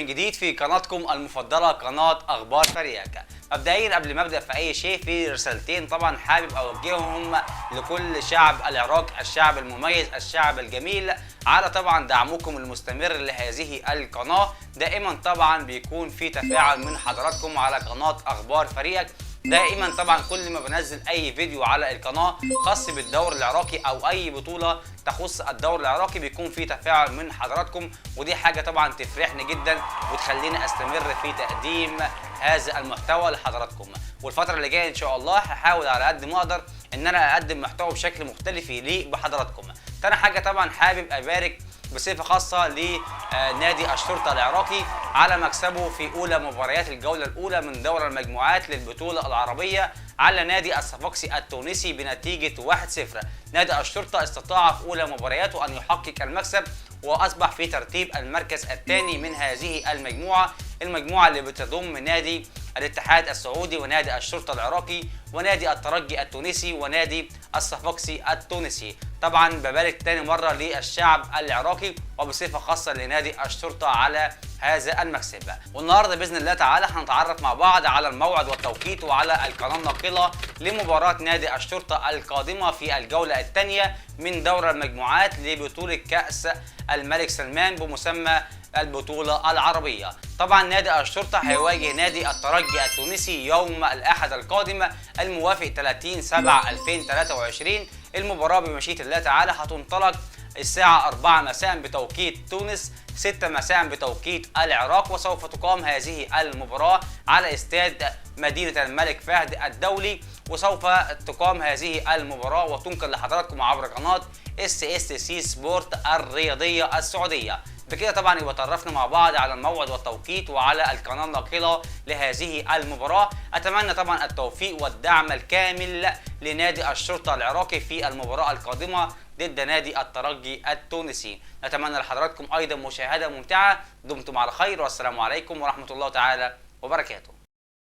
جديد في قناتكم المفضله قناه اخبار فريقك. مبدئيا قبل ما ابدا في اي شيء في رسالتين طبعا حابب اوجههم لكل شعب العراق، الشعب المميز، الشعب الجميل، على طبعا دعمكم المستمر لهذه القناه. دائما طبعا بيكون في تفاعل من حضراتكم على قناه اخبار فريقك. دائما طبعا كل ما بنزل اي فيديو على القناه خاص بالدوري العراقي او اي بطوله تخص الدوري العراقي بيكون في تفاعل من حضراتكم، ودي حاجه طبعا تفرحني جدا وتخليني استمر في تقديم هذا المحتوى لحضراتكم. والفتره اللي جايه ان شاء الله هحاول على قد ما اقدر ان انا اقدم محتوى بشكل مختلف يليق بحضراتكم. تاني حاجه طبعا حابب ابارك بصفه خاصه لنادي الشرطه العراقي على مكسبه في اولى مباريات الجوله الاولى من دوري المجموعات للبطوله العربيه على نادي الصفاقسي التونسي بنتيجه 1-0. نادي الشرطه استطاع في اولى مبارياته ان يحقق المكسب واصبح في ترتيب المركز الثاني من هذه المجموعه اللي بتضم نادي الاتحاد السعودي ونادي الشرطه العراقي ونادي الترجي التونسي ونادي الصفاقسي التونسي. طبعا ببارك تاني مره للشعب العراقي وبصفه خاصه لنادي الشرطه على هذا المكسب. والنهارده باذن الله تعالى هنتعرف مع بعض على الموعد والتوقيت وعلى القناه الناقله لمباراه نادي الشرطه القادمه في الجوله الثانيه من دوري المجموعات لبطوله كاس الملك سلمان بمسمى البطولة العربية. طبعا نادي الشرطة هيواجه نادي الترجي التونسي يوم الأحد القادم الموافق 30/7/2023. المباراة بمشيئة الله تعالى هتنطلق الساعة 4 مساء بتوقيت تونس، 6 مساء بتوقيت العراق، وسوف تقام هذه المباراة على استاد مدينة الملك فهد الدولي، وسوف تقام هذه المباراة وتنقل لحضراتكم عبر قناة SSC سبورت الرياضية السعودية. بكده طبعا يبقى تعرفنا مع بعض على الموعد والتوقيت وعلى القناه الناقله لهذه المباراه. اتمنى طبعا التوفيق والدعم الكامل لنادي الشرطه العراقي في المباراه القادمه ضد نادي الترجي التونسي. نتمنى لحضراتكم ايضا مشاهده ممتعه. دمتم على خير والسلام عليكم ورحمه الله تعالى وبركاته.